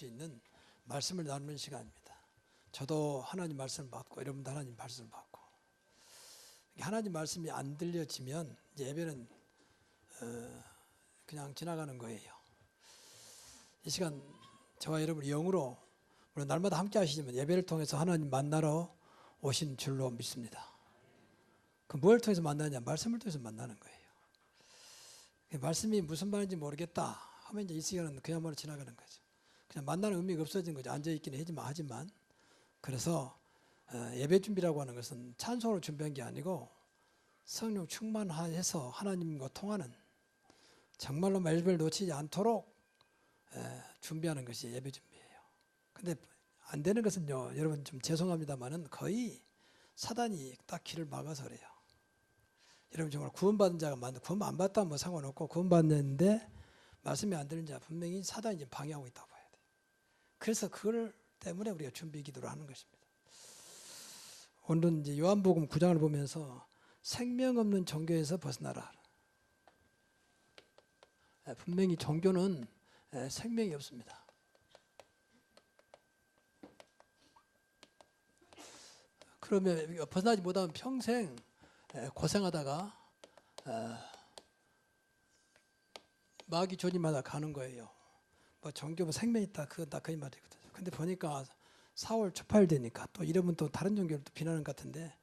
수 있는 말씀을 나누는 시간입니다. 저도 하나님 말씀을 받고 여러분도 하나님 말씀을 받고 하나님 말씀이 안 들려지면 이제 예배는 그냥 지나가는 거예요. 이 시간 저와 여러분이 영으로 물론 날마다 함께 하시지만 예배를 통해서 하나님 만나러 오신 줄로 믿습니다. 그 뭘 통해서 만나냐? 말씀을 통해서 만나는 거예요. 말씀이 무슨 말인지 모르겠다 하면 이제 이 시간은 그야말로 지나가는 거죠. 그냥 만나는 의미가 없어진 거죠. 앉아있기는 하지만 그래서 예배 준비라고 하는 것은 찬송으로 준비한 게 아니고 성령 충만해서 하나님과 통하는 정말로 예배를 놓치지 않도록 준비하는 것이 예배 준비예요. 근데 안 되는 것은요, 여러분 좀 죄송합니다만은 거의 사단이 딱 길을 막아서 그래요. 여러분 정말 구원받은 자가 많은데 구원 안 받다면 뭐 상관없고 구원받는데 말씀이 안 되는 자 분명히 사단이 지금 방해하고 있다고 봐야 돼요. 그래서 그걸 때문에 우리가 준비 기도를 하는 것입니다. 오늘은 이제 요한복음 9장을 보면서 생명 없는 종교에서 벗어나라. 분명히 종교는 생명이 없습니다. 그러면 벗어나지 못하면 평생 고생하다가 마귀 조짐마다 가는 거예요. 뭐 종교 뭐 생명 있다 그건 다 거의 말이거든요. 근데 보니까 4월 초파일 되니까 또 이러면 또 다른 종교를 또 비난하는 것 같은데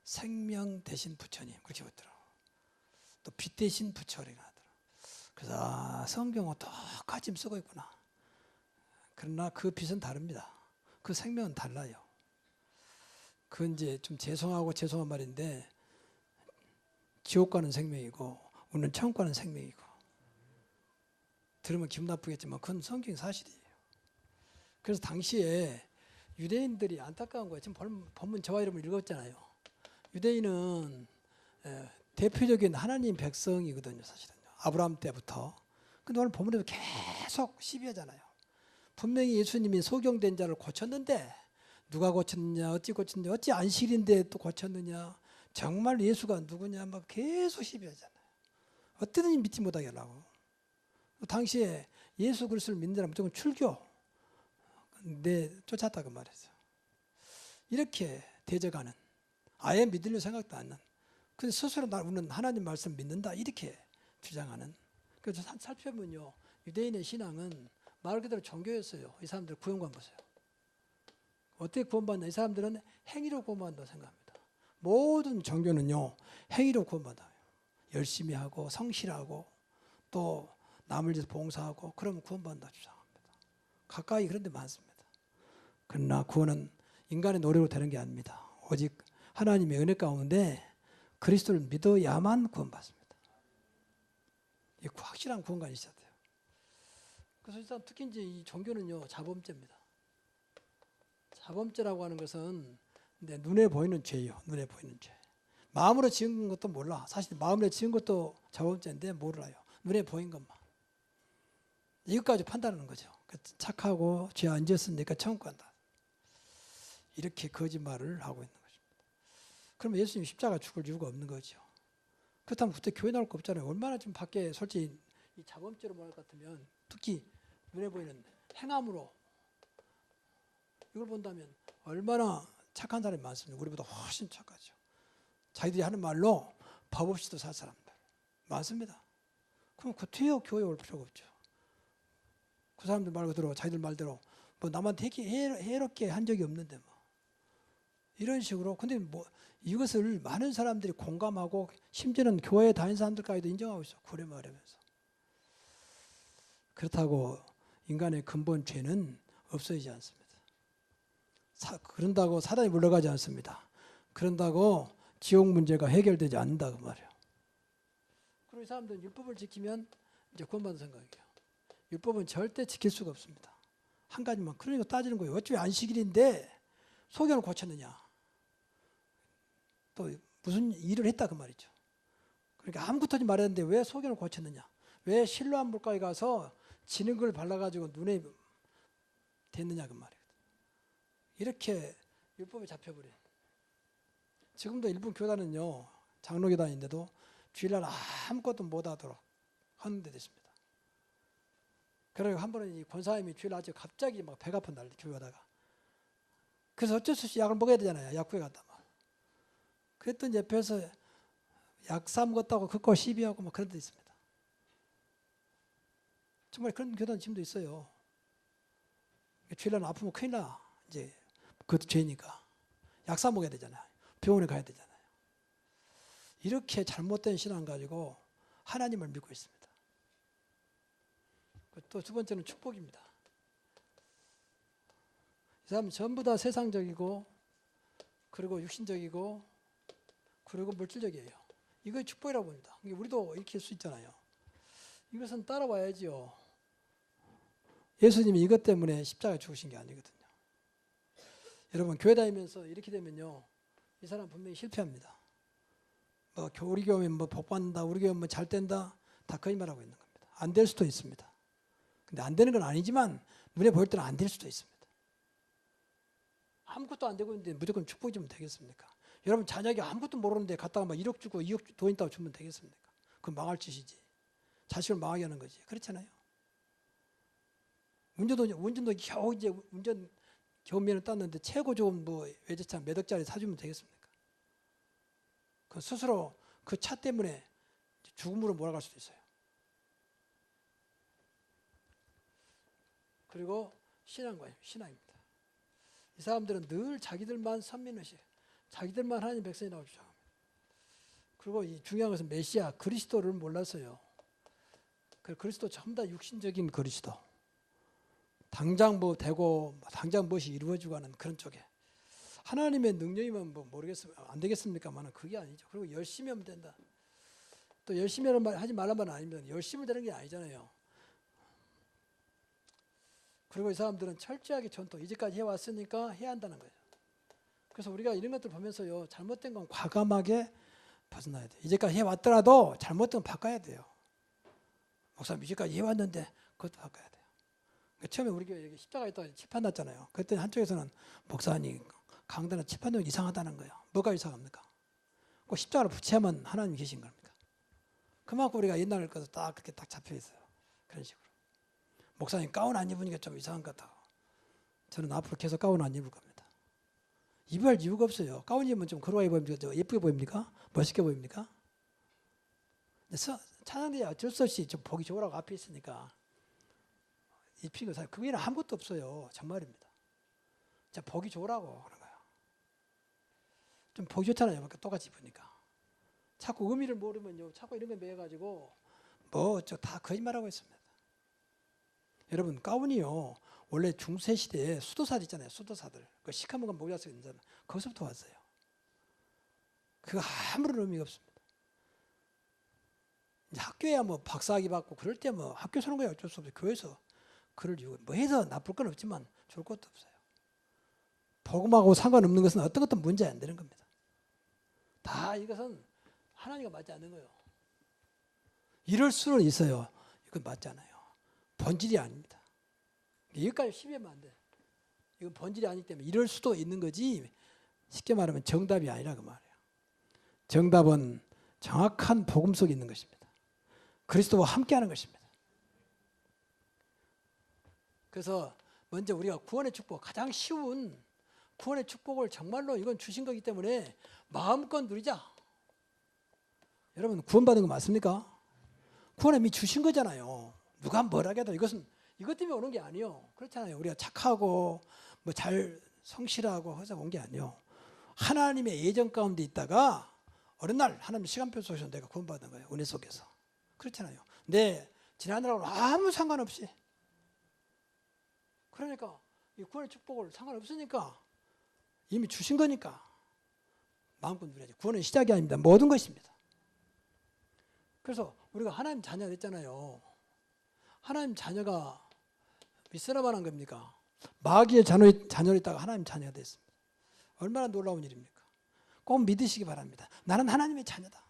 생명 대신 부처님 그렇게 보더라고. 또 빛 대신 부처리가 하더라고. 그래서 성경은 똑같이 쓰고 있구나. 그러나 그 빛은 다릅니다. 그 생명은 달라요. 그건 이제 좀 죄송한 말인데 지옥 가는 생명이고 우리는 천국 가는 생명이고 들으면 기분 나쁘겠지만 그건 성경 사실이에요. 그래서 당시에 유대인들이 안타까운 거예요. 지금 본문 저와 여러분 읽었잖아요. 유대인은 대표적인 하나님 백성이거든요. 사실은요. 아브라함 때부터. 근데 오늘 본문에도 계속 시비하잖아요. 분명히 예수님이 소경된 자를 고쳤는데 누가 고쳤느냐 어찌 고쳤느냐 어찌 안식일인데 또 고쳤느냐 정말 예수가 누구냐 막 계속 시비하잖아요. 어떻게든지 믿지 못하게 하려고. 당시에 예수 그리스도를 믿는 사람은 무조건 출교 쫓았다고 말했어요. 이렇게 대적하는 아예 믿으려 생각도 안 하는 근데 스스로 우리는 하나님 말씀 믿는다 이렇게 주장하는. 그래서 살펴보면요 유대인의 신앙은 말 그대로 종교였어요. 이 사람들 구원관 보세요. 어떻게 구원받나? 이 사람들은 행위로 구원받는다고 생각합니다. 모든 종교는요 행위로 구원받아요. 열심히 하고 성실하고 또 남을 위해서 봉사하고 그러면 구원받는다 주장합니다. 가까이 그런 데 많습니다. 그러나 구원은 인간의 노력으로 되는 게 아닙니다. 오직 하나님의 은혜 가운데 그리스도를 믿어야만 구원받습니다. 이 확실한 구원관이 있어야 돼요. 그래서 일단 특히 이제 이 종교는요 자범죄입니다. 자범죄라고 하는 것은 눈에 보이는 죄예요. 눈에 보이는 죄. 마음으로 지은 것도 몰라. 사실 마음으로 지은 것도 자범죄인데 몰라요. 눈에 보인 것만. 이것까지 판단하는 거죠. 착하고 죄 안 지었으니까 천국 간다. 이렇게 거짓말을 하고 있는 것입니다. 그러면 예수님 십자가 죽을 이유가 없는 거죠. 그렇다면 그때 교회 나올 거 없잖아요. 얼마나 지금 밖에 솔직히 이 자범죄로 말할 것 같으면 특히 눈에 보이는 행함으로 이걸 본다면 얼마나 착한 사람이 많습니다. 우리보다 훨씬 착하죠. 자기들이 하는 말로 법 없이도 살 사람들 많습니다. 그럼 그 뒤에 교회 올 필요가 없죠. 그 사람들 말 그대로 자기들 말대로 뭐 남한테 해롭게 한 적이 없는데 뭐 이런 식으로. 근데 뭐 이것을 많은 사람들이 공감하고 심지어는 교회에 다니는 사람들까지도 인정하고 있어. 그래 말하면서. 그렇다고 인간의 근본 죄는 없어지지 않습니다. 그런다고 사단이 물러가지 않습니다. 그런다고 지옥 문제가 해결되지 않는다 그 말이에요. 그리고 이 사람들은 율법을 지키면 이제 구원받는 생각이에요. 율법은 절대 지킬 수가 없습니다. 한 가지만. 그러니까 따지는 거예요. 어차피 안식일인데 소경을 고쳤느냐. 또 무슨 일을 했다 그 말이죠. 그러니까 아무것도 하지 말았는데 왜 소경을 고쳤느냐. 왜 실로암 물가에 가서 지는 걸 발라가지고 눈에 댔느냐 그 말이에요. 이렇게 율법에 잡혀버려요. 지금도 일본 교단은요 장로교단인데도 주일날 아무것도 못하도록 하는 데 됐습니다. 그리고 한 번은 이 권사님이 주일 아침에 갑자기 막 배가 아픈 날 교회 가다가 그래서 어쩔 수 없이 약을 먹어야 되잖아요. 약국에 갔다 막. 그랬더니 옆에서 약 사 먹었다고 그거 시비하고 막 그런 데 있습니다. 정말 그런 교단 지금도 있어요. 주일날 아프면 큰일 나. 이제 그것도 죄니까. 약 사 먹어야 되잖아요. 병원에 가야 되잖아요. 이렇게 잘못된 신앙 가지고 하나님을 믿고 있습니다. 또 두 번째는 축복입니다. 이 사람은 전부 다 세상적이고 그리고 육신적이고 그리고 물질적이에요. 이거 축복이라고 봅니다. 우리도 이렇게 할 수 있잖아요. 이것은 따라와야지요. 예수님이 이것 때문에 십자가에 죽으신 게 아니거든요. 여러분 교회 다니면서 이렇게 되면요, 이 사람 분명히 실패합니다. 뭐 우리 교회면 뭐 복 받는다, 우리 교회면 뭐 잘 된다, 다 거짓말하고 있는 겁니다. 안 될 수도 있습니다. 근데 안 되는 건 아니지만 눈에 보일 때는 안 될 수도 있습니다. 아무것도 안 되고 있는데 무조건 축복 주면 되겠습니까? 여러분 자녀에게 아무것도 모르는데 갔다가 막 1억 주고 2억 돈 있다고 주면 되겠습니까? 그건 망할 짓이지. 자식을 망하게 하는 거지. 그렇잖아요. 운전도 겨우 이제 운전 교면허 땄는데 최고 좋은 뭐 외제차 몇 억짜리 사주면 되겠습니까? 그 스스로 그 차 때문에 죽음으로 몰아갈 수도 있어요. 그리고 신앙입니다. 이 사람들은 늘 자기들만 선민의식, 자기들만 하나님 백성이라고 주장합니다. 그리고 이 중요한 것은 메시아 그리스도를 몰랐어요. 그리스도 전부 다 육신적인 그리스도. 당장 뭐 되고 당장 무엇이 이루어지고 하는 그런 쪽에 하나님의 능력이면 뭐 안 되겠습니까만은 그게 아니죠. 그리고 열심히 하면 된다. 또 열심히 하지 말란 말은 아닙니다. 열심히 되는 게 아니잖아요. 그리고 이 사람들은 철저하게 전통, 이제까지 해왔으니까 해야 한다는 거예요. 그래서 우리가 이런 것들 보면서요, 잘못된 건 과감하게 벗어나야 돼요. 이제까지 해왔더라도 잘못된 건 바꿔야 돼요. 목사님 이제까지 해왔는데 그것도 바꿔야 돼요. 처음에 우리 교회 십자가에 있다가 칠판 났잖아요. 그때 한쪽에서는 목사님 강단에 칠판 놓은 이상하다는 거예요. 뭐가 이상합니까? 꼭 십자가를 붙여야만 하나님 계신 겁니까? 그만큼 우리가 옛날 것도 딱 그렇게 딱 잡혀 있어요. 그런 식으로. 목사님 가운 안 입으니까 좀 이상한 것 같다고. 저는 앞으로 계속 가운 안 입을 겁니다. 입을 이유가 없어요. 가운 입으면 좀 그러하게 보입니까? 예쁘게 보입니까? 멋있게 보입니까? 찬양대에 어쩔 수 없이 좀 보기 좋으라고 앞에 있으니까 입히는 거 그게는 아무것도 없어요. 정말입니다. 자, 보기 좋으라고 그런 거예요. 좀 보기 좋잖아요. 똑같이 입으니까. 자꾸 의미를 모르면요, 자꾸 이런 거 매가지고 뭐 저 다 거짓말하고 있습니다. 여러분 가운이요, 원래 중세 시대에 수도사들 있잖아요. 수도사들 그 시커먼 모자 쓰고 있는 사람 거기서부터 왔어요. 그거 아무런 의미가 없습니다. 이제 학교에 뭐 박사학위 받고 그럴 때 뭐 학교 서는 거야 어쩔 수 없어요. 교회에서 그럴 이유가 뭐 해서 나쁠 건 없지만 좋을 것도 없어요. 복음하고 상관없는 것은 어떤 것도 문제 안 되는 겁니다. 다 이것은 하나님과 맞지 않는 거예요. 이럴 수는 있어요. 이건 맞지 않아요. 본질이 아닙니다. 여기까지 시비하면 안 돼. 이건 본질이 아니기 때문에 이럴 수도 있는 거지, 쉽게 말하면 정답이 아니라 그 말이에요. 정답은 정확한 복음 속에 있는 것입니다. 그리스도와 함께하는 것입니다. 그래서 먼저 우리가 구원의 축복, 가장 쉬운 구원의 축복을 정말로 이건 주신 거기 때문에 마음껏 누리자. 여러분 구원받은 거 맞습니까? 구원은 이미 주신 거잖아요. 누가 뭐라고 해도 이것은 이것 때문에 오는 게 아니에요. 그렇잖아요. 우리가 착하고 뭐 잘 성실하고 해서 온 게 아니에요. 하나님의 예정 가운데 있다가 어느 날 하나님 시간표 속에서 내가 구원받은 거예요. 은혜 속에서. 그렇잖아요. 내 지난날하고는 아무 상관없이. 그러니까 이 구원의 축복을 상관없으니까 이미 주신 거니까 마음껏 누려야죠. 구원은 시작이 아닙니다. 모든 것입니다. 그래서 우리가 하나님 자녀가 됐잖아요. 하나님 자녀가 미쓰라만한 겁니까? 마귀의 자녀로 있다가 하나님 자녀가 됐습니다. 얼마나 놀라운 일입니까? 꼭 믿으시기 바랍니다. 나는 하나님의 자녀다.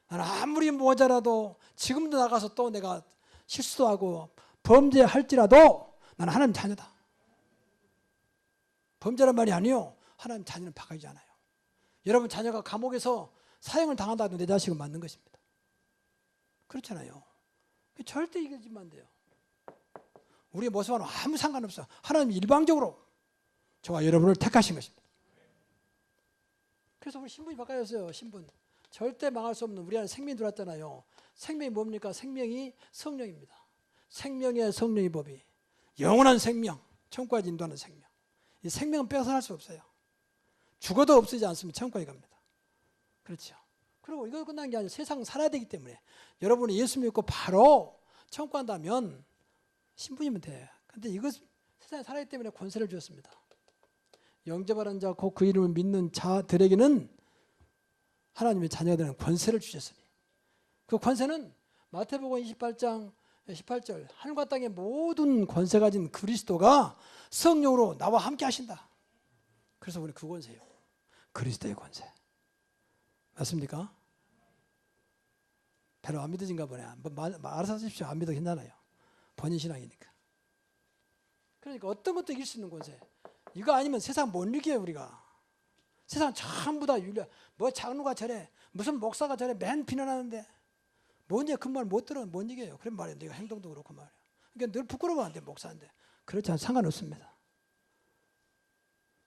나는 아무리 모자라도 지금도 나가서 또 내가 실수도 하고 범죄할지라도 나는 하나님 자녀다. 범죄란 말이 아니요. 하나님 자녀는 바뀌지 않아요. 여러분 자녀가 감옥에서 사형을 당한다도 내 자식은 맞는 것입니다. 그렇잖아요. 절대 이기지면 안 돼요. 우리의 모습과는 아무 상관없어. 하나님 일방적으로 저와 여러분을 택하신 것입니다. 그래서 우리 신분이 바꿔졌어요. 신분. 절대 망할 수 없는 우리 안에 생명이 들어왔잖아요. 생명이 뭡니까? 생명이 성령입니다. 생명의 성령의 법이 영원한 생명, 천국까지 인도하는 생명. 이 생명은 뺏어날 수 없어요. 죽어도 없어지지 않으면 천국까지 갑니다. 그렇죠. 그리고 이거 끝난 게 아니라 세상 살아야 되기 때문에 여러분이 예수 믿고 바로 천국 간다면 신분이면 돼. 근데 이거 세상에 살아야 때문에 권세를 주었습니다. 영접하는 자, 곧 그 이름을 믿는 자들에게는 하나님의 자녀가 되는 권세를 주셨으니 그 권세는 마태복음 28장 18절 하늘과 땅의 모든 권세 가진 그리스도가 성령으로 나와 함께 하신다. 그래서 우리 그 권세예요. 그리스도의 권세. 맞습니까? 별로 안 믿어진가 보네. 알아서 하십시오. 안 믿어 괜찮아요. 본인 신앙이니까. 그러니까 어떤 것도 이길 수 있는 권세. 이거 아니면 세상 못 이겨요 우리가. 세상 전부 다 윤리. 뭐 장로가 저래, 무슨 목사가 저래 맨 비난하는데 뭔지 그 말 못 들으면 못 이겨요. 그런 말이에요. 내가 행동도 그렇고 말이야. 그러니까 늘 부끄러워하면 안 돼 목사인데. 그렇지 않아도 상관없습니다.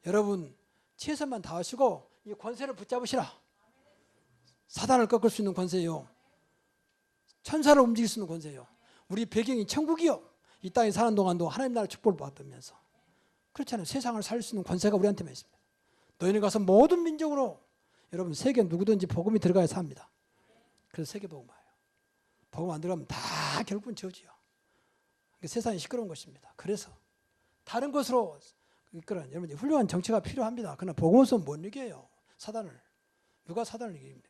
여러분 최선만 다하시고 이 권세를 붙잡으시라. 사단을 꺾을 수 있는 권세요. 천사를 움직일 수 있는 권세요. 우리 배경이 천국이요. 이 땅에 사는 동안도 하나님 나라 축복을 받으면서 그렇잖아요. 세상을 살릴 수 있는 권세가 우리한테만 있습니다. 너희는 가서 모든 민족으로 여러분 세계 누구든지 복음이 들어가야 삽니다. 그래서 세계 복음화예요. 복음 안 들어가면 다 결국은 저지요. 그러니까 세상이 시끄러운 것입니다. 그래서 다른 것으로 이끌어는 여러분 훌륭한 정치가 필요합니다. 그러나 복음 없으면 못 이겨요. 사단을. 누가 사단을 이깁니까?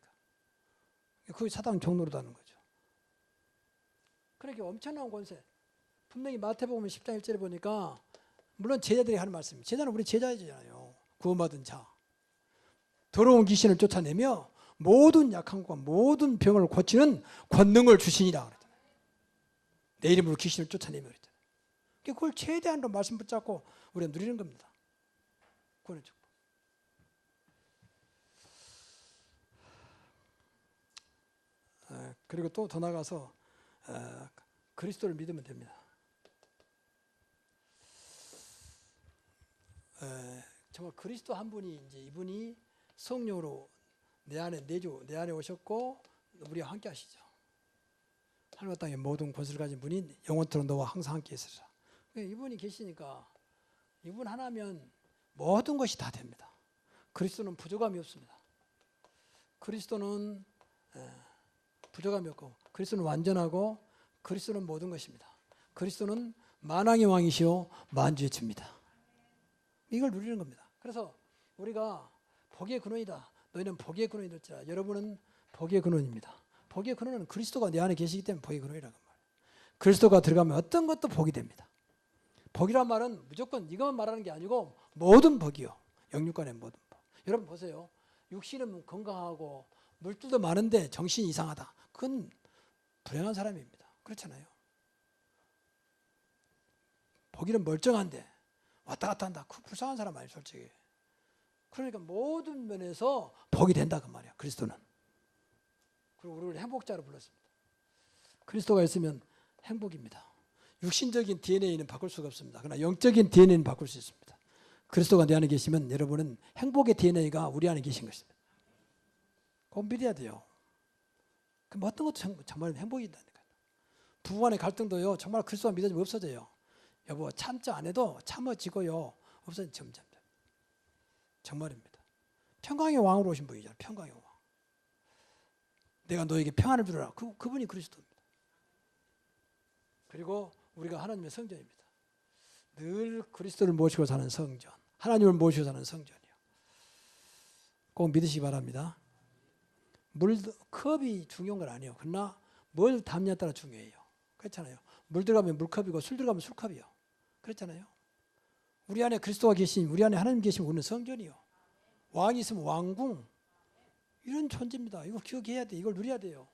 그게 사단 종노릇하는 거죠. 그러니까 엄청난 권세. 분명히 마태복음 10장 1절에 보니까 물론 제자들이 하는 말씀입니다. 제자는 우리 제자잖아요. 구원받은 자. 더러운 귀신을 쫓아내며 모든 약한 것과 모든 병을 고치는 권능을 주시니라 그랬잖아요. 내 이름으로 귀신을 쫓아내며 그랬잖아요. 그걸 최대한으로 말씀 붙잡고 우리가 누리는 겁니다. 구원의 축복. 그리고 또 더 나가서 그리스도를 믿으면 됩니다. 정말 그리스도 한 분이 이제 이분이 성령으로 내 안에 오셨고 우리와 함께 하시죠. 하늘과 땅의 모든 권세를 가진 분이 영원토록 너와 항상 함께 있으리라. 이분이 계시니까 이분 하나면 모든 것이 다 됩니다. 그리스도는 부족함이 없습니다. 그리스도는 부족함이 없고 그리스도는 완전하고 그리스도는 모든 것입니다. 그리스도는 만왕의 왕이시오 만주의 주입니다. 이걸 누리는 겁니다. 그래서 우리가 복의 근원이다. 너희는 복의 근원이 될지라. 여러분은 복의 근원입니다. 복의 근원은 그리스도가 내 안에 계시기 때문에 복의 근원이라는 말이에요. 그리스도가 들어가면 어떤 것도 복이 됩니다. 복이란 말은 무조건 이것만 말하는 게 아니고 모든 복이요. 영육간의 모든 복. 여러분 보세요. 육신은 건강하고 물질도 많은데 정신이 이상하다. 그건 불행한 사람입니다. 그렇잖아요. 복이는 멀쩡한데 왔다 갔다 한다. 그 불쌍한 사람 아니에요, 솔직히. 그러니까 모든 면에서 복이 된다 그 말이야. 그리스도는. 그리고 우리를 행복자로 불렀습니다. 그리스도가 있으면 행복입니다. 육신적인 DNA는 바꿀 수가 없습니다. 그러나 영적인 DNA는 바꿀 수 있습니다. 그리스도가 내 안에 계시면 여러분은 행복의 DNA가 우리 안에 계신 것입니다. 꼭 믿어야 돼요. 그럼 어떤 것도 정말 행복이다니까요. 부부 간의 갈등도요. 정말 그리스도가 믿어지면 없어져요. 여보 참자 안 해도 참아지고요. 없어진 점점. 정말입니다. 평강의 왕으로 오신 분이잖아요. 평강의 왕. 내가 너에게 평안을 주리라. 그분이 그리스도입니다. 그리고 우리가 하나님의 성전입니다. 늘 그리스도를 모시고 사는 성전. 하나님을 모시고 사는 성전이요. 꼭 믿으시기 바랍니다. 컵이 중요한 건 아니에요. 그러나 뭘 담냐에 따라 중요해요. 그렇잖아요. 물 들어가면 물컵이고 술 들어가면 술컵이요. 그렇잖아요. 우리 안에 그리스도가 계시니 우리 안에 하나님 계시면 우리는 성전이요. 왕이 있으면 왕궁. 이런 존재입니다. 이거 기억해야 돼. 이걸 누려야 돼요.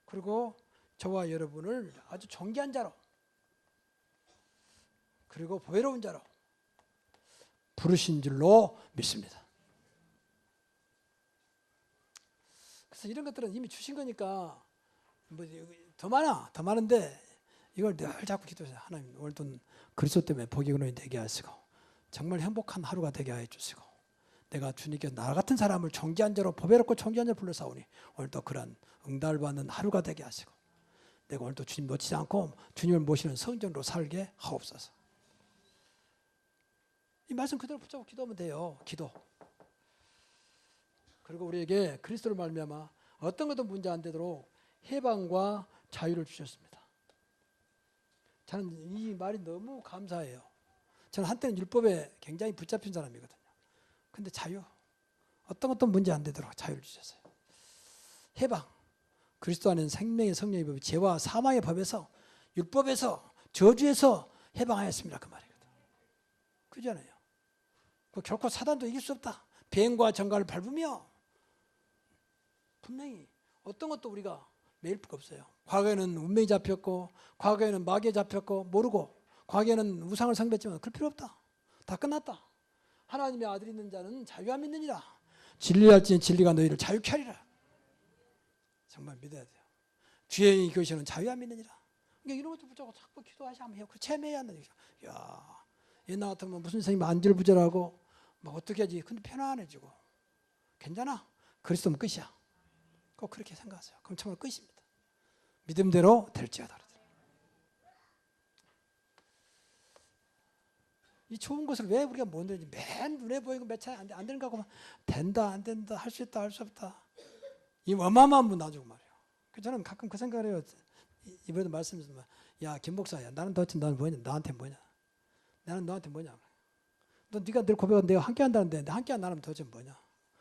그리고 저와 여러분을 아주 존귀한 자로 그리고 보배로운 자로 부르신 줄로 믿습니다. 그래서 이런 것들은 이미 주신 거니까 뭐 더 많은데 이걸 늘 자꾸 기도하세요. 하나님 오늘도 그리스도 때문에 복의 근원이 되게 하시고 정말 행복한 하루가 되게 하여 주시고 내가 주님께 나 같은 사람을 정죄한 자로 보배롭고 정죄한 자로 불러싸우니 오늘도 그런 응답을 받는 하루가 되게 하시고 내가 오늘도 주님 놓치지 않고 주님을 모시는 성전으로 살게 하옵소서. 이 말씀 그대로 붙잡고 기도하면 돼요. 기도. 그리고 우리에게 그리스도를 말미암아 어떤 것도 문제 안 되도록 해방과 자유를 주셨습니다. 저는 이 말이 너무 감사해요. 저는 한때는 율법에 굉장히 붙잡힌 사람이거든요. 근데 자유, 어떤 문제 안 되도록 자유를 주셨어요. 해방, 그리스도 안에는 생명의 성령의 법이 죄와 사망의 법에서 율법에서 저주에서 해방하였습니다. 그 말이거든. 그잖아요. 결코 사단도 이길 수 없다. 뱀과 정갈을 밟으며 분명히 어떤 것도 우리가 매일 필요 없어요. 과거에는 운명이 잡혔고 과거에는 마귀에 잡혔고 모르고 과거에는 우상을 상대했지만 그럴 필요 없다. 다 끝났다. 하나님의 아들이 있는 자는 자유함 있느니라. 진리할지니 진리가 너희를 자유케 하리라. 정말 믿어야 돼요. 주의 교시는 자유함 있느니라. 그러니까 이런 것도 붙잡고 자꾸 기도하시면 해요. 체매해야 한다. 야, 옛날 같으면 무슨 선생님 안절부절하고 막 어떻게 하지? 근데 편안해지고 괜찮아. 그리스도면 끝이야. 꼭 그렇게 생각하세요. 그럼 정말 끝입니다. 믿음대로 될지어다. 이 좋은 것을 왜 우리가 못 누리지? 맨 눈에 보이고 몇 차례 안 되는 거 하고 된다 안 된다 할 수 있다 할 수 없다. 이 어마어마한 분 놔주고 말이에요. 저는 가끔 그 생각을 해요. 이번에도 말씀드렸지만 야 김 목사야 나는 도대체 너는 뭐냐? 나한테 뭐냐? 나는 너한테 뭐냐? 너 네가 늘 고백한 내가 함께 한다는데 함께 한 나는 도대체 뭐냐?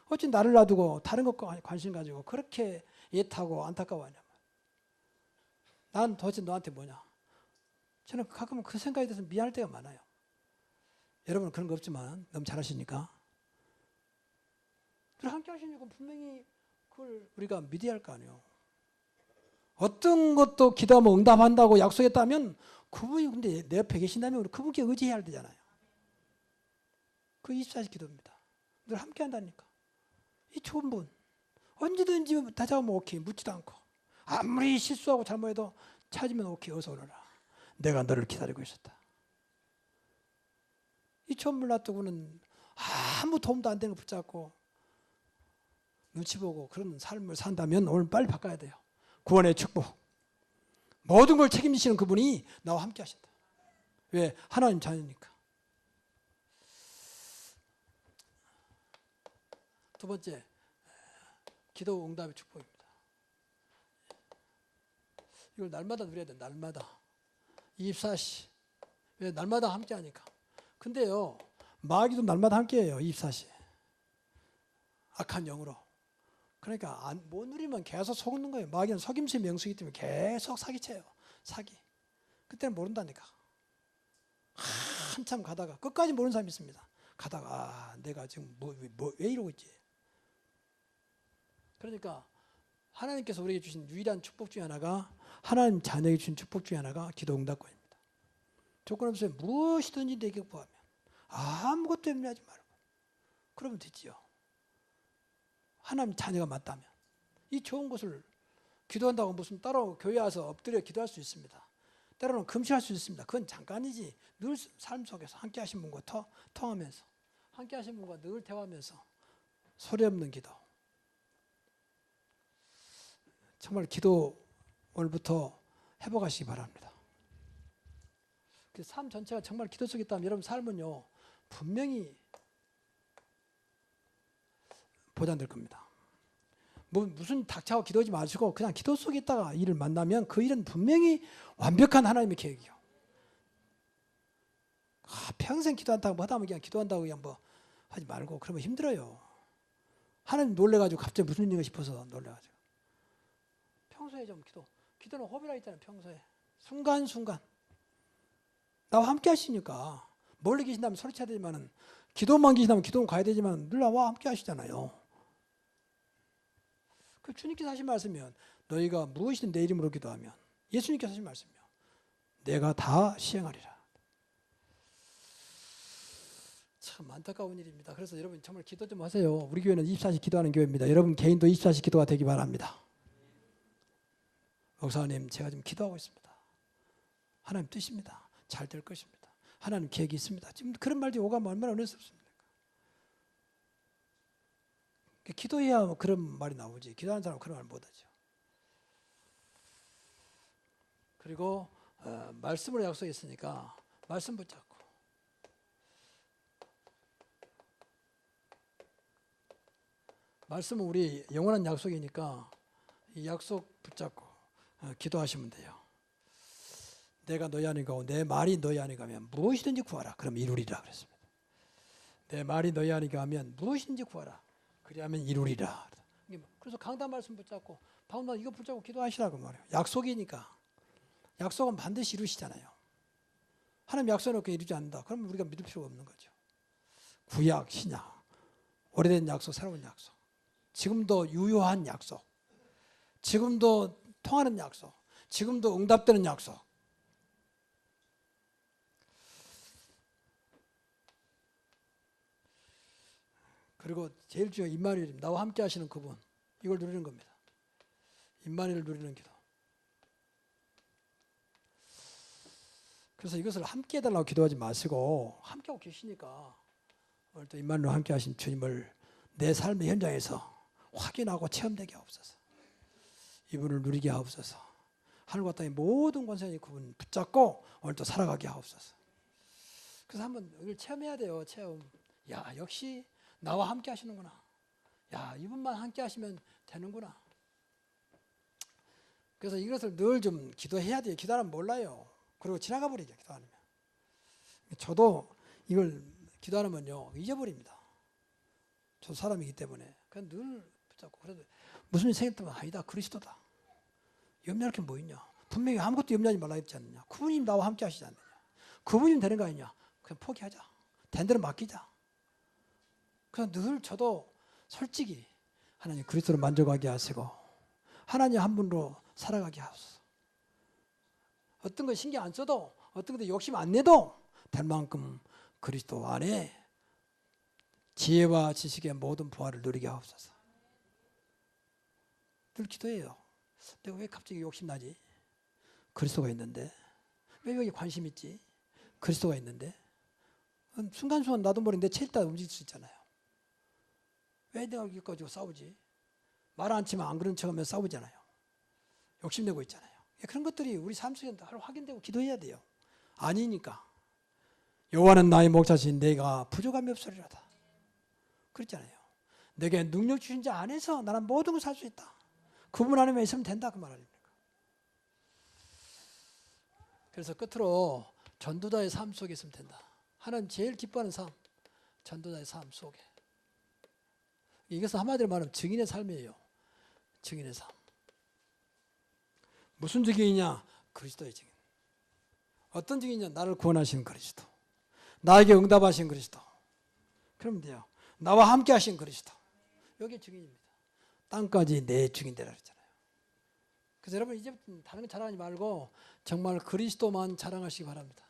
어찌 나를 놔두고 다른 것과 관심 가지고 그렇게 애타고 안타까워하냐? 난 도대체 너한테 뭐냐? 저는 가끔 그 생각에 대해서 미안할 때가 많아요. 여러분은 그런 거 없지만 너무 잘하시니까 늘 함께 하시니까 분명히 그걸 우리가 믿어야 할 거 아니에요. 어떤 것도 기도하면 응답한다고 약속했다면 그분이 근데 내 옆에 계신다면 우리 그분께 의지해야 할 때잖아요. 그 24시 기도입니다. 늘 함께 한다니까. 이 좋은 분 언제든지 다 잡으면 오케이 묻지도 않고 아무리 실수하고 잘못해도 찾으면 오케이 어서 오너라. 내가 너를 기다리고 있었다. 이 좋은 분 놔두고는 아무 도움도 안 되는 거 붙잡고 눈치 보고 그런 삶을 산다면 오늘 빨리 바꿔야 돼요. 구원의 축복. 모든 걸 책임지시는 그분이 나와 함께 하신다. 왜? 하나님 자녀니까. 두 번째, 기도 응답의 축복입니다. 이걸 날마다 누려야 돼. 날마다. 24시. 왜? 날마다 함께 하니까. 근데요, 마귀도 날마다 함께해요. 24시. 악한 영으로. 그러니까 못 누리면 계속 속는 거예요. 마귀는 속임수의 명수이기 때문에 계속 사기쳐요. 사기. 그때는 모른다니까. 한참 가다가 끝까지 모르는 사람이 있습니다. 가다가 내가 지금 왜 이러고 있지? 그러니까 하나님께서 우리에게 주신 유일한 축복 중에 하나가 하나님 자녀에게 주신 축복 중에 하나가 기도 응답권입니다. 조건 없이 무엇이든지 내게 구하면 아무것도 염려하지 말고 그러면 되지요. 하나님 자녀가 맞다면 이 좋은 것을 기도한다고 무슨 따로 교회 와서 엎드려 기도할 수 있습니다. 때로는 금식할 수 있습니다. 그건 잠깐이지. 늘 삶 속에서 함께 하신 분과 통하면서 함께 하신 분과 늘 대화하면서 소리 없는 기도. 정말 기도 오늘부터 해보가시기 바랍니다. 삶 전체가 정말 기도 속에 있다면 여러분 삶은요 분명히 보장될 겁니다. 무슨 닥쳐고 기도하지 마시고 그냥 기도 속에 있다가 일을 만나면 그 일은 분명히 완벽한 하나님의 계획이요. 평생 기도한다고 하다면 그냥 기도한다고 그냥 뭐 하지 말고 그러면 힘들어요. 하나님 놀래가지고 갑자기 무슨 일인가 싶어서 놀래가지고 평소에 좀 기도는 호흡이라 있잖아요. 평소에 순간순간 나와 함께 하시니까 멀리 계신다면 소리쳐야 되지만은 기도만 계신다면 기도는 가야 되지만 늘 나와 함께 하시잖아요. 그 주님께서 하신 말씀이면 너희가 무엇이든 내 이름으로 기도하면 예수님께서 하신 말씀이요 내가 다 시행하리라. 참 안타까운 일입니다. 그래서 여러분 정말 기도 좀 하세요. 우리 교회는 24시 기도하는 교회입니다. 여러분 개인도 24시 기도가 되기 바랍니다. 목사님 제가 지금 기도하고 있습니다. 하나님 뜻입니다. 잘 될 것입니다. 하나님 계획이 있습니다. 지금 그런 말들이 오가면 얼마나 은혜스럽습니까? 기도해야 그런 말이 나오지. 기도하는 사람은 그런 말 못하죠. 그리고 말씀으로 약속했으니까 말씀 붙잡고, 말씀은 우리 영원한 약속이니까 이 약속 붙잡고 기도하시면 돼요. 내가 너희 안에 가고 내 말이 너희 안에 가면 무엇이든지 구하라. 그럼 이루리라 그랬습니다. 내 말이 너희 안에 가면 무엇이든지 구하라. 그리하면 이루리라. 그래서 강단 말씀 붙잡고 방금 이거 붙잡고 기도하시라고 말해요. 약속이니까. 약속은 반드시 이루시잖아요. 하나님 약속해놓고 이루지 않는다. 그러면 우리가 믿을 필요가 없는 거죠. 구약, 신약, 오래된 약속, 새로운 약속, 지금도 유효한 약속, 지금도 통하는 약속, 지금도 응답되는 약속. 그리고 제일 중요한 임마누엘, 나와 함께 하시는 그분, 이걸 누리는 겁니다. 임마누엘을 누리는 기도. 그래서 이것을 함께 해달라고 기도하지 마시고 함께하고 계시니까 오늘 또 임마누엘 함께 하신 주님을 내 삶의 현장에서 확인하고 체험되게 하옵소서. 이분을 누리게 하옵소서. 하늘과 땅의 모든 권세이 그분 붙잡고 오늘 또 살아가게 하옵소서. 그래서 한번 이걸 체험해야 돼요. 체험. 야, 역시 나와 함께 하시는구나. 야, 이분만 함께 하시면 되는구나. 그래서 이것을 늘 좀 기도해야 돼요. 기도하면 몰라요. 그리고 지나가 버리죠. 기도 안 하면. 저도 이걸 기도 안 하면요 잊어버립니다. 저도 사람이기 때문에 그냥 늘 붙잡고, 그래도 무슨 일이 생겼다면 아니다, 그리스도다. 염려할 게 뭐 있냐. 분명히 아무것도 염려하지 말라 했지 않느냐. 그분이 나와 함께 하시지 않느냐. 그분이면 되는 거 아니냐. 그냥 포기하자. 된 대로 맡기자. 그래서 늘 저도 솔직히 하나님 그리스도로 만족하게 하시고 하나님 한 분으로 살아가게 하소서. 어떤 거 신경 안 써도, 어떤 것도 욕심 안 내도 될 만큼 그리스도 안에 지혜와 지식의 모든 부활을 누리게 하옵소서. 늘 기도해요. 내가 왜 갑자기 욕심나지? 그리스도가 있는데. 왜 여기 관심 있지? 그리스도가 있는데. 순간순간 나도 모르게 내 체일 따라 움직일 수 있잖아요. 왜 내가 이거 가지고 싸우지? 말 안 치면 안 그런 척하면 싸우잖아요. 욕심내고 있잖아요. 그런 것들이 우리 삶 속에 확인되고 기도해야 돼요. 아니니까. 여호와는 나의 목자신 내가 부족함이 없으리로다. 그랬잖아요. 내게 능력 주신 자 안에서 나는 모든 걸 살 수 있다. 그분 안에만 있으면 된다, 그 말 아닙니까? 그래서 끝으로 전도자의 삶 속에 있으면 된다. 하나님 제일 기뻐하는 삶, 전도자의 삶 속에. 이것은 한마디로 말하면 증인의 삶이에요. 증인의 삶. 무슨 증인이냐? 그리스도의 증인. 어떤 증인이냐? 나를 구원하신 그리스도. 나에게 응답하신 그리스도. 그러면 돼요. 나와 함께 하신 그리스도. 여기 증인입니다. 땅까지 내 증인 되라 그랬잖아요. 그래서 여러분 이제부터 다른 거 자랑하지 말고 정말 그리스도만 자랑하시기 바랍니다.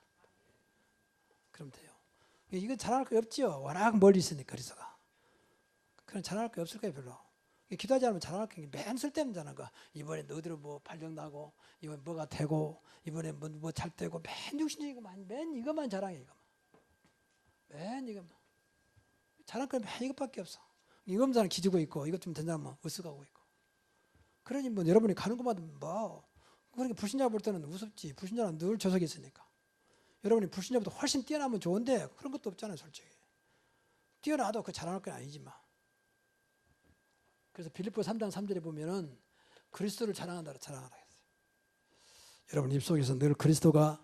그럼 돼요. 이건 자랑할 거 없지요. 워낙 멀리 있으니까 그리스도가. 그런 자랑할 거 없을 거예요, 별로. 기도하지 않으면 자랑할 게 맨 쓸데없는 자랑한 거. 이번에 어디로 뭐 발령 나고, 이번에 뭐가 되고, 이번에 뭐 잘 되고, 맨 육신적이고만, 맨 이것만 자랑해, 이것만. 맨 이것만. 자랑할 건 맨 이것밖에 없어. 이것만 기지고 있고, 이것 좀 된다면 으쓱하고 있고. 그러니 뭐 여러분이 가는 것마다 뭐, 그러니까 불신자 볼 때는 우습지. 불신자는 늘 저석에 있으니까. 여러분이 불신자보다 훨씬 뛰어나면 좋은데, 그런 것도 없잖아요, 솔직히. 뛰어나도 그 자랑할 건 아니지만. 그래서 빌립보 3장 3절에 보면은 그리스도를 자랑하라 했어요. 여러분 입속에서 늘 그리스도가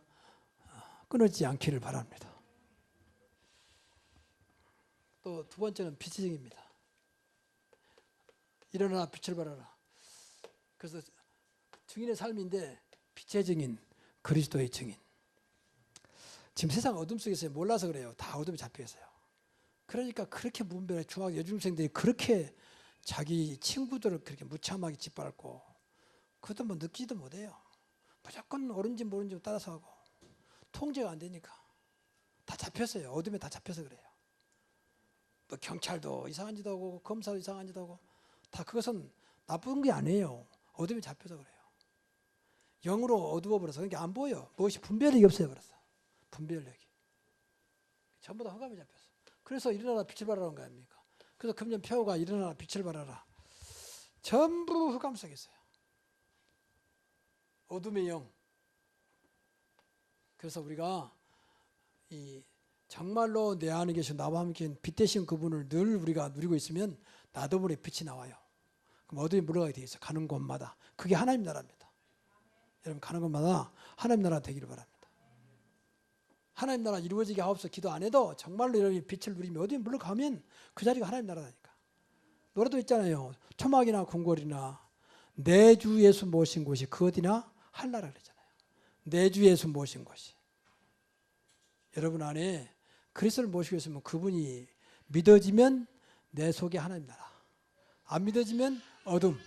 끊어지지 않기를 바랍니다. 또 두 번째는 빛의 증입니다. 일어나 빛을 발하라. 그래서 증인의 삶인데 빛의 증인, 그리스도의 증인. 지금 세상 어둠 속에서 몰라서 그래요. 다 어둠에 잡혀 있어요. 그러니까 그렇게 문별의 중학 여중생들이 그렇게 자기 친구들을 그렇게 무참하게 짓밟고 그것도 뭐 느끼지도 못해요. 무조건 옳은지 모른지 따라서 하고 통제가 안 되니까 다 잡혔어요. 어둠에 다 잡혀서 그래요. 뭐 경찰도 이상한 짓 하고 검사도 이상한 짓 하고 다 그것은 나쁜 게 아니에요. 어둠에 잡혀서 그래요. 영으로 어두워 버려서 그러니까 안 보여. 무엇이 분별력이 없어져 버렸어. 분별력이. 전부 다 흑암에 잡혔어. 그래서 일어나라 빛을 발하는 거 아닙니까? 그래서 금년 표가 일어나라 빛을 발하라. 전부 흑암 속에 있어요. 어둠의 영. 그래서 우리가 이 정말로 내 안에 계신 나와 함께 빛 되신 그분을 늘 우리가 누리고 있으면 나도 모르게 빛이 나와요. 그럼 어둠이 물러가게 돼 있어. 가는 곳마다. 그게 하나님 나라입니다. 여러분 가는 곳마다 하나님 나라 되기를 바랍니다. 하나님 나라 이루어지게 하옵소서 기도 안 해도 정말로 여러분이 빛을 누리며 어둠이 물러가면 그 자리가 하나님 나라다니까. 노래도 있잖아요. 초막이나 궁궐이나 내 주 예수 모신 곳이 그 어디나 한나라 그랬잖아요. 내 주 예수 모신 곳이. 여러분 안에 그리스도를 모시고 있으면 그분이 믿어지면 내 속에 하나님 나라. 안 믿어지면 어둠.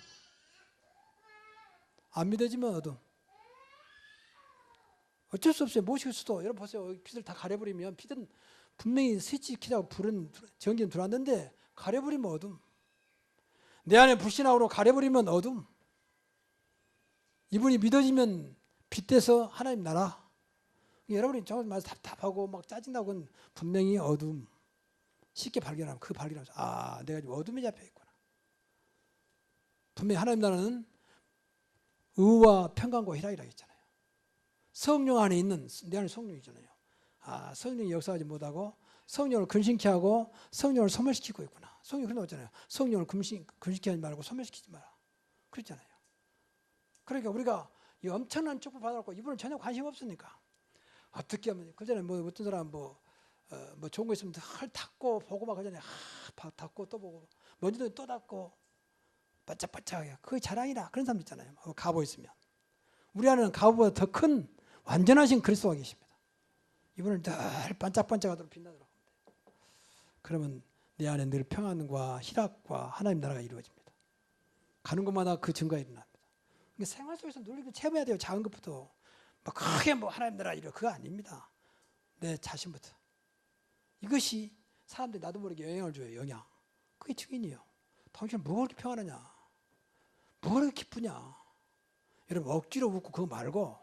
안 믿어지면 어둠. 어쩔 수 없어요. 모시고 있어도 여러분 보세요. 빛을 다 가려버리면 빛은 분명히 스위치 키자고 불은 전기는 들어왔는데 가려버리면 어둠. 내 안에 불신앙으로 가려버리면 어둠. 이분이 믿어지면 빛돼서 하나님 나라. 여러분이 정말 답답하고 막 짜증나고 건 분명히 어둠. 쉽게 발견하면 그 발견하면서 아 내가 지금 어둠에 잡혀 있구나. 분명히 하나님 나라는 의와 평강과 희락이라고 했잖아요. 성령 안에 있는 내 안에 성령이잖아요. 아 성령이 역사하지 못하고 성령을 근심케 하고 성령을 소멸시키고 있구나. 성령이 그런 거 있잖아요. 성령을 근심케 하지 말고 소멸시키지 마라. 그랬잖아요. 그러니까 우리가 이 엄청난 축복 받아놓고 이분은 전혀 관심 없으니까 어떻게 하면 그 전에 뭐 어떤 사람 뭐 좋은 거 있으면 헐 닦고 보고 막 그전에 닦고 또 보고 먼지도 또 닦고 바짝바짝하게 그게 자랑이라 그런 사람 있잖아요. 가보 있으면 우리 안에는 가보보다 더 큰 완전하신 그리스도가 계십니다. 이분을 늘 반짝반짝하도록 빛나도록 합니다. 그러면 내 안에 늘 평안과 희락과 하나님 나라가 이루어집니다. 가는 곳마다 그 증거가 일어납니다. 그러니까 생활 속에서 늘 체험해야 돼요. 작은 것부터 막 크게 뭐 하나님 나라 이루 그거 아닙니다. 내 자신부터 이것이 사람들이 나도 모르게 영향을 줘요. 영향. 그게 증인이에요. 당신은 뭐가 그렇게 평안하냐? 뭐가 그렇게 기쁘냐? 여러분 억지로 웃고 그거 말고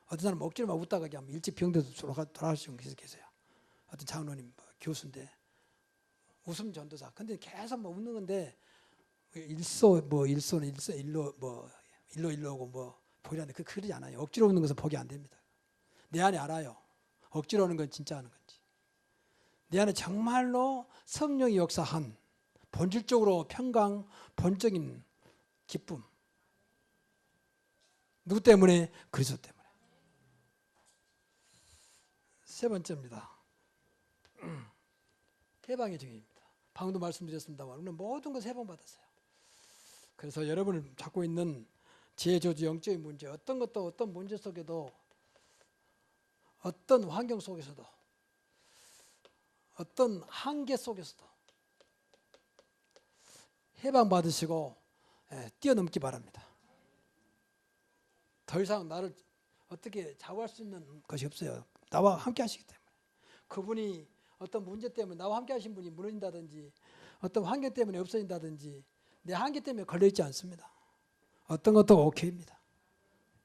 어떤 사람 억지로 막 웃다가 그냥 일찍 병돼서 돌아가시는 분이 계세요. 어떤 장로님 교수인데 웃음 전도사. 근데 계속 뭐 웃는 건데 일로고 뭐 복이 안 돼. 그러지 않아요. 억지로 웃는 것은 복이 안 됩니다. 내 안에 알아요. 억지로 하는 건 진짜 하는 건지. 내 안에 정말로 성령이 역사한 본질적으로 평강, 본적인 기쁨. 누구 때문에? 그리스도 때문에. 세 번째입니다. 해방의 증인입니다. 방금도 말씀드렸습니다만 우리는 모든 것을 해방받았어요. 그래서 여러분을 갖고 있는 지혜저주 영적인 문제 어떤 것도 어떤 문제 속에도 어떤 환경 속에서도 어떤 한계 속에서도 해방받으시고 뛰어넘기 바랍니다. 더 이상 나를 어떻게 좌우할 수 있는 것이 없어요. 나와 함께 하시기 때문에. 그분이 어떤 문제 때문에 나와 함께 하신 분이 무너진다든지 어떤 환경 때문에 없어진다든지 내 한계 때문에 걸려있지 않습니다. 어떤 것도 오케이입니다.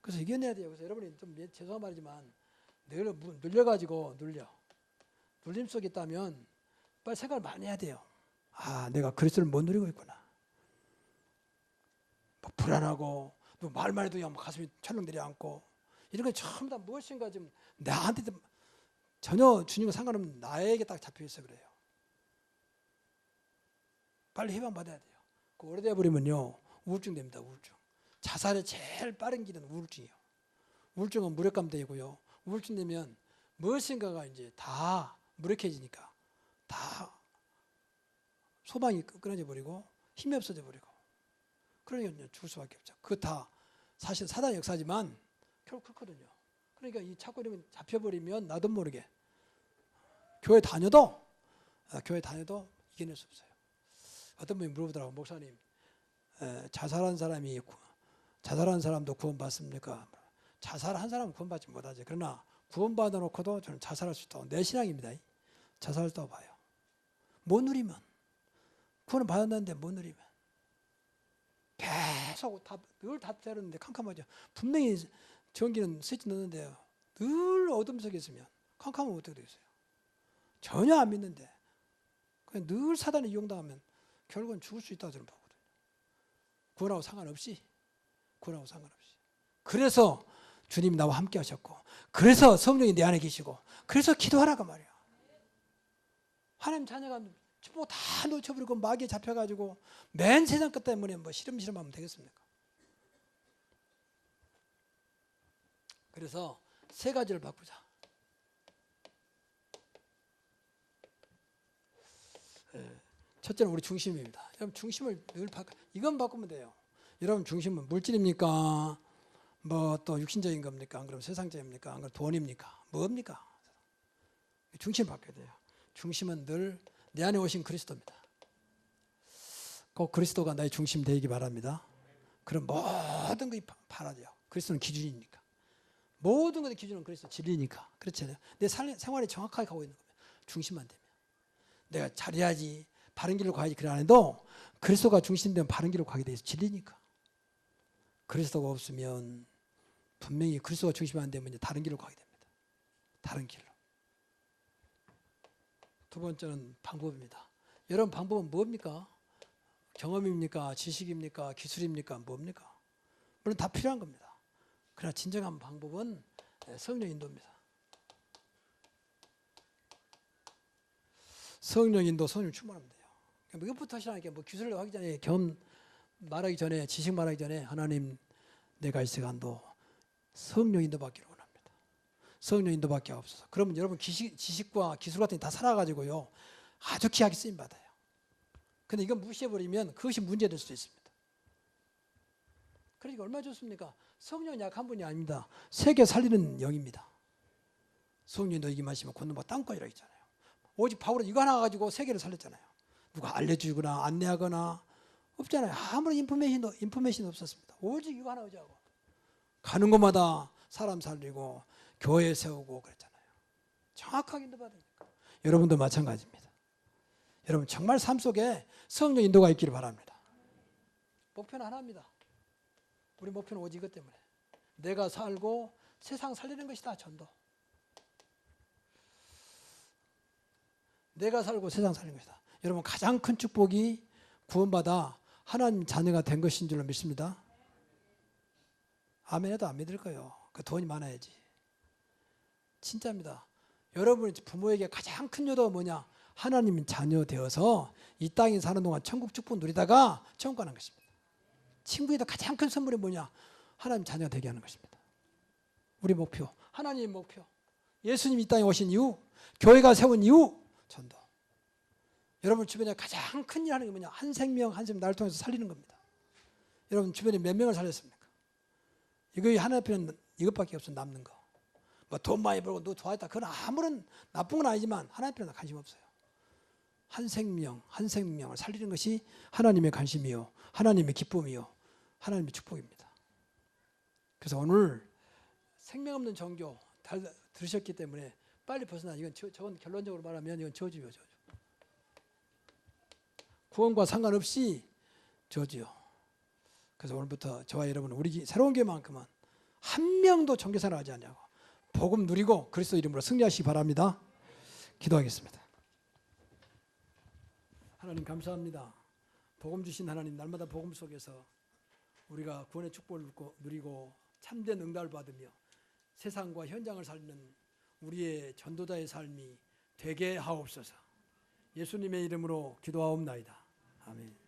그래서 이겨내야 돼요. 그래서 여러분이 좀 죄송한 말이지만 늘 눌려가지고 눌림 속에 있다면 빨리 생각을 많이 해야 돼요. 아 내가 그리스도를 못 누리고 있구나. 막 불안하고 말만 해도 그냥 가슴이 철렁 내려앉고 이런 건 전부 다 무엇인가 좀 나한테 전혀 주님과 상관없는 나에게 딱 잡혀있어 그래요. 빨리 해방받아야 돼요. 그 오래돼 버리면요 우울증 됩니다. 우울증. 자살의 제일 빠른 길은 우울증이에요. 우울증은 무력감되고요. 우울증 되면 무엇인가가 이제 다 무력해지니까 다 소망이 끊어져 버리고 힘이 없어져 버리고 그러니까 죽을 수밖에 없죠. 그거 다 사실 사단의 역사지만 결국 그렇거든요. 그러니까 이 자꾸 이러면 잡혀버리면 나도 모르게 교회 다녀도 이겨낼 수 없어요. 어떤 분이 물어보더라고. 목사님 자살한 사람도 구원받습니까? 자살한 사람은 구원받지 못하죠. 그러나 구원받아 놓고도 저는 자살할 수 있다고 내 신앙입니다. 자살할 수 있다고 봐요. 못 누리면 구원을 받았는데 못 누리면 계속 늘 다투는데 캄캄하죠. 분명히 전기는 스위치 넣는데 늘 어둠 속에 있으면 캄캄하면 어떻게 되겠어요? 전혀 안 믿는데 그냥 늘 사단에 이용당하면 결국은 죽을 수 있다고 저는 보거든요. 구원하고 상관없이. 그래서 주님이 나와 함께 하셨고, 그래서 성령이 내 안에 계시고, 그래서 기도하라고 말이에요. 하나님 자녀가 뭐 다 놓쳐버리고 마귀에 잡혀가지고 맨 세상 것 때문에 뭐 시름시름하면 되겠습니까? 그래서 세 가지를 바꾸자. 첫째는 우리 중심입니다. 여러분 중심을 늘 이건 바꾸면 돼요. 여러분 중심은 물질입니까? 뭐 또 육신적인 겁니까? 안 그러면 세상적입니까? 안 그러면 돈입니까? 뭡니까? 중심 바꿔야 돼요. 중심은 늘 내 안에 오신 그리스도입니다. 꼭 그리스도가 나의 중심 되기 바랍니다. 그럼 모든 것이 바라죠. 그리스도는 기준이니까. 모든 것의 기준은 그리스도 진리니까. 그렇잖아요. 내 생활이 정확하게 가고 있는 겁니다. 중심만 되면. 내가 잘해야지, 바른 길로 가야지 그래 안 해도 그리스도가 중심되면 바른 길로 가게 돼 있어. 진리니까. 그리스도가 없으면 분명히 그리스도가 중심이 안 되면 이제 다른 길로 가게 됩니다. 다른 길로. 두 번째는 방법입니다. 여러분 방법은 뭡니까? 경험입니까? 지식입니까? 기술입니까? 뭡니까? 물론 다 필요한 겁니다. 그러나 진정한 방법은 성령 인도입니다. 성령 인도, 성령 충만하면 돼요. 이것부터 하시라니까 뭐 기술을 하기 전에 경험 말하기 전에 지식 말하기 전에 하나님 내가 있어간도 성령 인도 받기를 원합니다. 성령 인도 받기 없어서. 그러면 여러분 지식과 기술 같은 게 다 살아가지고요 아주 귀하게 쓰임 받아요. 근데 이건 무시해버리면 그것이 문제될 수도 있습니다. 그러니까 얼마나 좋습니까? 성령은 약한 분이 아닙니다. 세계 살리는 영입니다. 성령도 이기 마시면 곧는 뭐 땅거리라 했잖아요. 오직 바울은 이거 하나 가지고 세계를 살렸잖아요. 누가 알려주거나 안내하거나 없잖아요. 아무런 인포메이션 없었습니다. 오직 이거 하나 의지하고 가는 곳마다 사람 살리고 교회 세우고 그랬잖아요. 정확하게 인도받으니까. 여러분도 마찬가지입니다. 여러분 정말 삶 속에 성령 인도가 있기를 바랍니다. 목표는 하나입니다. 우리 목표는 오직 이것 때문에 내가 살고 세상 살리는 것이다. 전도. 내가 살고 세상 살리는 것이다. 여러분 가장 큰 축복이 구원받아 하나님 자녀가 된 것인 줄로 믿습니다. 아멘 해도 안 믿을 거예요. 그 돈이 많아야지. 진짜입니다. 여러분이 부모에게 가장 큰 효도가 뭐냐? 하나님 자녀 되어서 이 땅에 사는 동안 천국 축복 누리다가 천국 가는 것입니다. 친구에도 가장 큰 선물이 뭐냐? 하나님 자녀가 되게 하는 것입니다. 우리 목표, 하나님의 목표. 예수님이 이 땅에 오신 이유, 교회가 세운 이유, 전도. 여러분 주변에 가장 큰 일 하는 게 뭐냐? 한 생명 나를 통해서 살리는 겁니다. 여러분 주변에 몇 명을 살렸습니까? 이거 하나 앞에는 이것밖에 없어 남는 거. 뭐 돈 많이 벌고 너 좋아했다. 그건 아무런 나쁜 건 아니지만 하나 앞에는 관심 없어요. 한 생명을 살리는 것이 하나님의 관심이요, 하나님의 기쁨이요, 하나님의 축복입니다. 그래서 오늘 생명 없는 종교 들으셨기 때문에 빨리 벗어나. 이건 저건 결론적으로 말하면 이건 저주요, 저주. 구원과 상관없이 저주요. 그래서 오늘부터 저와 여러분 우리 새로운 교회만큼은 한 명도 종교생활 하지 않냐고 복음 누리고 그리스도 이름으로 승리하시기 바랍니다. 기도하겠습니다. 하나님 감사합니다. 복음 주신 하나님, 날마다 복음 속에서 우리가 구원의 축복을 누리고 참된 응답을 받으며 세상과 현장을 살리는 우리의 전도자의 삶이 되게 하옵소서. 예수님의 이름으로 기도하옵나이다. 아멘.